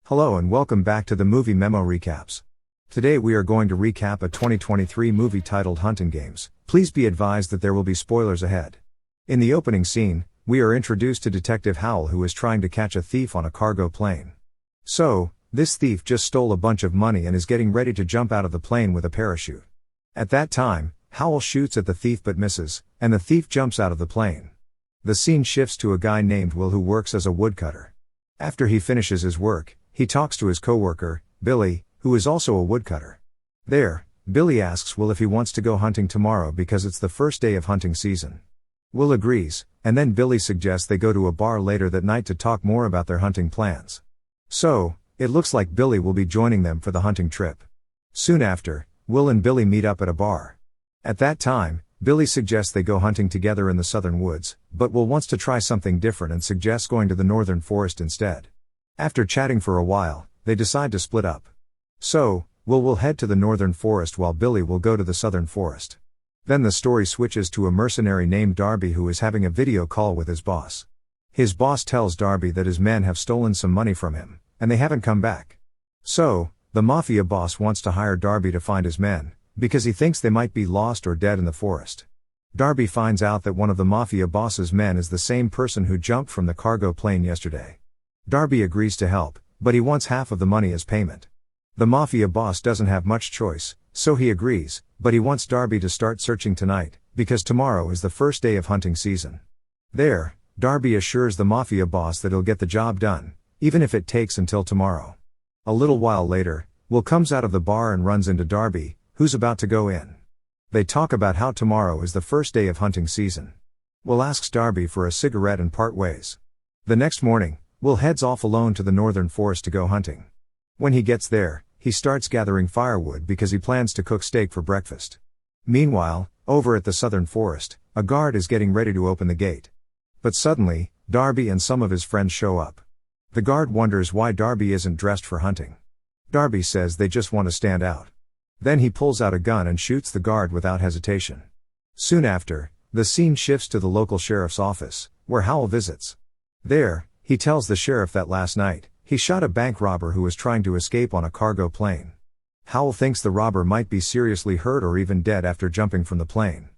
Hello and welcome back to the Movie Memo Recaps. Today we are going to recap a 2023 movie titled Hunting Games. Please be advised that there will be spoilers ahead. In the opening scene, we are introduced to Detective Howell, who is trying to catch a thief on a cargo plane. So, this thief just stole a bunch of money and is getting ready to jump out of the plane with a parachute. At that time, Howell shoots at the thief but misses, and the thief jumps out of the plane. The scene shifts to a guy named Will who works as a woodcutter. After he finishes his work, he talks to his coworker, Billy, who is also a woodcutter. There, Billy asks Will if he wants to go hunting tomorrow because it's the first day of hunting season. Will agrees, and then Billy suggests they go to a bar later that night to talk more about their hunting plans. So, it looks like Billy will be joining them for the hunting trip. Soon after, Will and Billy meet up at a bar. At that time, Billy suggests they go hunting together in the southern woods, but Will wants to try something different and suggests going to the northern forest instead. After chatting for a while, they decide to split up. So, Will head to the northern forest while Billy will go to the southern forest. Then the story switches to a mercenary named Darby who is having a video call with his boss. His boss tells Darby that his men have stolen some money from him, and they haven't come back. So, the mafia boss wants to hire Darby to find his men, because he thinks they might be lost or dead in the forest. Darby finds out that one of the mafia boss's men is the same person who jumped from the cargo plane yesterday. Darby agrees to help, but he wants half of the money as payment. The mafia boss doesn't have much choice, so he agrees, but he wants Darby to start searching tonight, because tomorrow is the first day of hunting season. There, Darby assures the mafia boss that he'll get the job done, even if it takes until tomorrow. A little while later, Will comes out of the bar and runs into Darby, who's about to go in. They talk about how tomorrow is the first day of hunting season. Will asks Darby for a cigarette and part ways. The next morning, Will heads off alone to the northern forest to go hunting. When he gets there, he starts gathering firewood because he plans to cook steak for breakfast. Meanwhile, over at the southern forest, a guard is getting ready to open the gate. But suddenly, Darby and some of his friends show up. The guard wonders why Darby isn't dressed for hunting. Darby says they just want to stand out. Then he pulls out a gun and shoots the guard without hesitation. Soon after, the scene shifts to the local sheriff's office, where Howell visits. There, he tells the sheriff that last night, he shot a bank robber who was trying to escape on a cargo plane. Howell thinks the robber might be seriously hurt or even dead after jumping from the plane.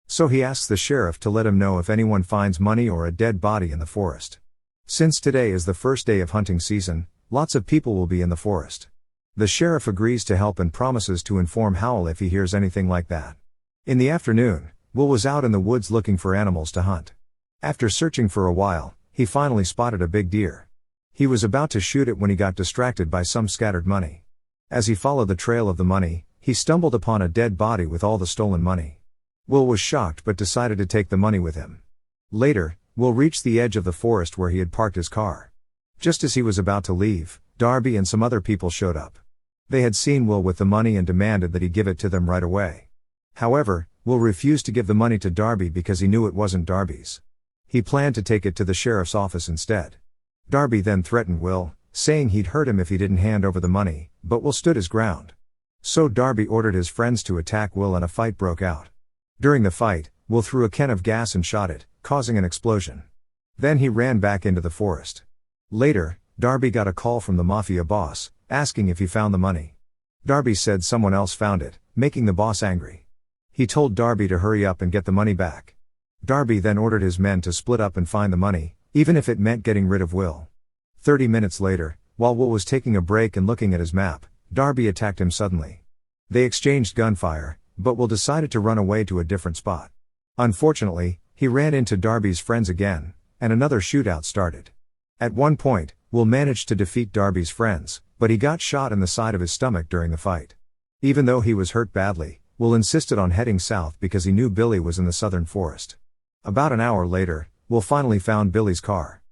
So he asks the sheriff to let him know if anyone finds money or a dead body in the forest. Since today is the first day of hunting season, lots of people will be in the forest. The sheriff agrees to help and promises to inform Howell if he hears anything like that. In the afternoon, Will was out in the woods looking for animals to hunt. After searching for a while, he finally spotted a big deer. He was about to shoot it when he got distracted by some scattered money. As he followed the trail of the money, he stumbled upon a dead body with all the stolen money. Will was shocked but decided to take the money with him. Later, Will reached the edge of the forest where he had parked his car. Just as he was about to leave, Darby and some other people showed up. They had seen Will with the money and demanded that he give it to them right away. However, Will refused to give the money to Darby because he knew it wasn't Darby's. He planned to take it to the sheriff's office instead. Darby then threatened Will, saying he'd hurt him if he didn't hand over the money, but Will stood his ground. So Darby ordered his friends to attack Will and a fight broke out. During the fight, Will threw a can of gas and shot it, causing an explosion. Then he ran back into the forest. Later, Darby got a call from the mafia boss, asking if he found the money. Darby said someone else found it, making the boss angry. He told Darby to hurry up and get the money back. Darby then ordered his men to split up and find the money, even if it meant getting rid of Will. 30 minutes later, while Will was taking a break and looking at his map, Darby attacked him suddenly. They exchanged gunfire, but Will decided to run away to a different spot. Unfortunately, he ran into Darby's friends again, and another shootout started. At one point, Will managed to defeat Darby's friends, but he got shot in the side of his stomach during the fight. Even though he was hurt badly, Will insisted on heading south because he knew Billy was in the southern forest. About an hour later, Will finally found Billy's car.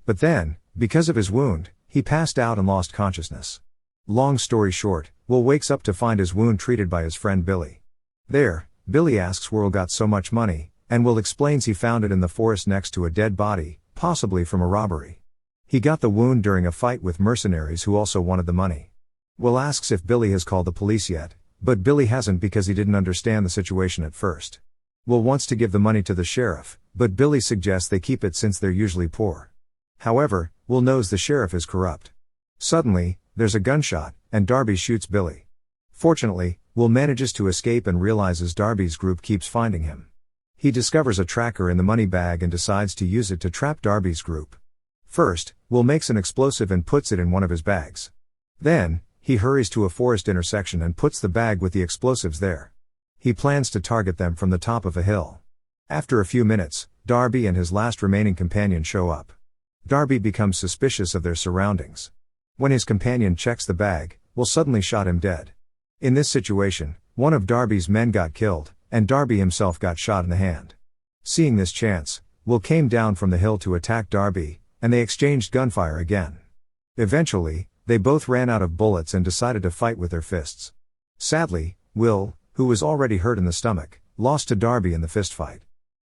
But then, because of his wound, he passed out and lost consciousness. Long story short, Will wakes up to find his wound treated by his friend Billy. There, Billy asks where Will got so much money, and Will explains he found it in the forest next to a dead body, possibly from a robbery. He got the wound during a fight with mercenaries who also wanted the money. Will asks if Billy has called the police yet, but Billy hasn't because he didn't understand the situation at first. Will wants to give the money to the sheriff, but Billy suggests they keep it since they're usually poor. However, Will knows the sheriff is corrupt. Suddenly, there's a gunshot, and Darby shoots Billy. Fortunately, Will manages to escape and realizes Darby's group keeps finding him. He discovers a tracker in the money bag and decides to use it to trap Darby's group. First, Will makes an explosive and puts it in one of his bags. Then, he hurries to a forest intersection and puts the bag with the explosives there. He plans to target them from the top of a hill. After a few minutes, Darby and his last remaining companion show up. Darby becomes suspicious of their surroundings. When his companion checks the bag, Will suddenly shot him dead. In this situation, one of Darby's men got killed, and Darby himself got shot in the hand. Seeing this chance, Will came down from the hill to attack Darby, and they exchanged gunfire again. Eventually, they both ran out of bullets and decided to fight with their fists. Sadly, Will, who was already hurt in the stomach, lost to Darby in the fistfight.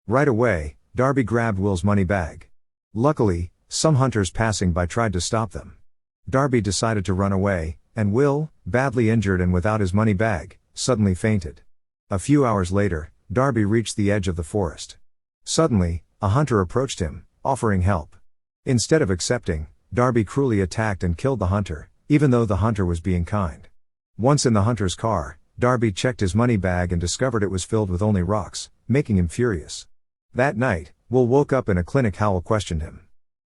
Right away, Darby grabbed Will's money bag. Luckily, some hunters passing by tried to stop them. Darby decided to run away, and Will, badly injured and without his money bag, suddenly fainted. A few hours later, Darby reached the edge of the forest. Suddenly, a hunter approached him, offering help. Instead of accepting, Darby cruelly attacked and killed the hunter, even though the hunter was being kind. Once in the hunter's car, Darby checked his money bag and discovered it was filled with only rocks, making him furious. That night, Will woke up in a clinic. Howell questioned him.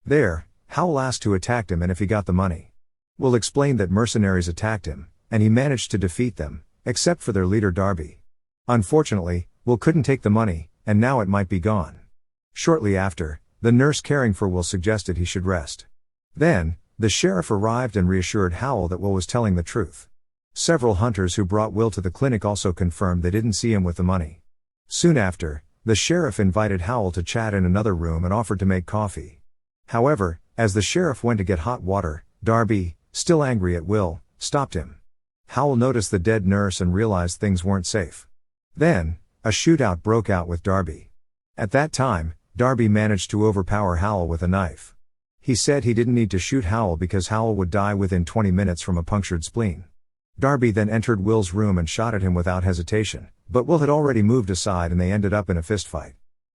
There, Howell asked who attacked him and if he got the money. Will explained that mercenaries attacked him, and he managed to defeat them, except for their leader Darby. Unfortunately, Will couldn't take the money, and now it might be gone. Shortly after, the nurse caring for Will suggested he should rest. Then, the sheriff arrived and reassured Howell that Will was telling the truth. Several hunters who brought Will to the clinic also confirmed they didn't see him with the money. Soon after, the sheriff invited Howell to chat in another room and offered to make coffee. However, as the sheriff went to get hot water, Darby, still angry at Will, stopped him. Howell noticed the dead nurse and realized things weren't safe. Then, a shootout broke out with Darby. At that time, Darby managed to overpower Howell with a knife. He said he didn't need to shoot Howell because Howell would die within 20 minutes from a punctured spleen. Darby then entered Will's room and shot at him without hesitation, but Will had already moved aside and they ended up in a fistfight.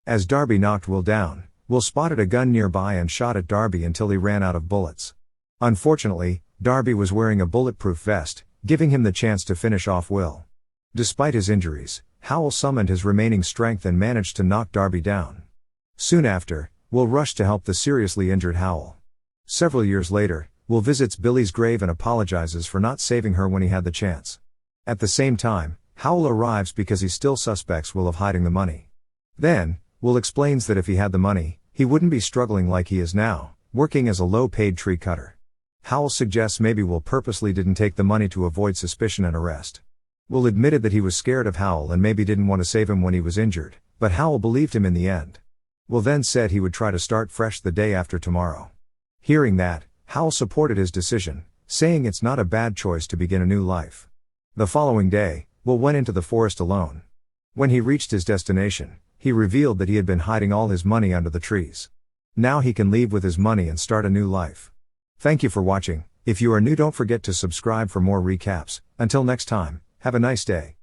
As Darby knocked Will down, Will spotted a gun nearby and shot at Darby until he ran out of bullets. Unfortunately, Darby was wearing a bulletproof vest, giving him the chance to finish off Will. Despite his injuries, Howell summoned his remaining strength and managed to knock Darby down. Soon after, Will rushed to help the seriously injured Howell. Several years later, Will visits Billy's grave and apologizes for not saving her when he had the chance. At the same time, Howell arrives because he still suspects Will of hiding the money. Then, Will explains that if he had the money, he wouldn't be struggling like he is now, working as a low-paid tree cutter. Howell suggests maybe Will purposely didn't take the money to avoid suspicion and arrest. Will admitted that he was scared of Howell and maybe didn't want to save him when he was injured, but Howell believed him in the end. Will then said he would try to start fresh the day after tomorrow. Hearing that, Howell supported his decision, saying it's not a bad choice to begin a new life. The following day, Will went into the forest alone. When he reached his destination, he revealed that he had been hiding all his money under the trees. Now he can leave with his money and start a new life. Thank you for watching. If you are new, don't forget to subscribe for more recaps. Until next time, have a nice day.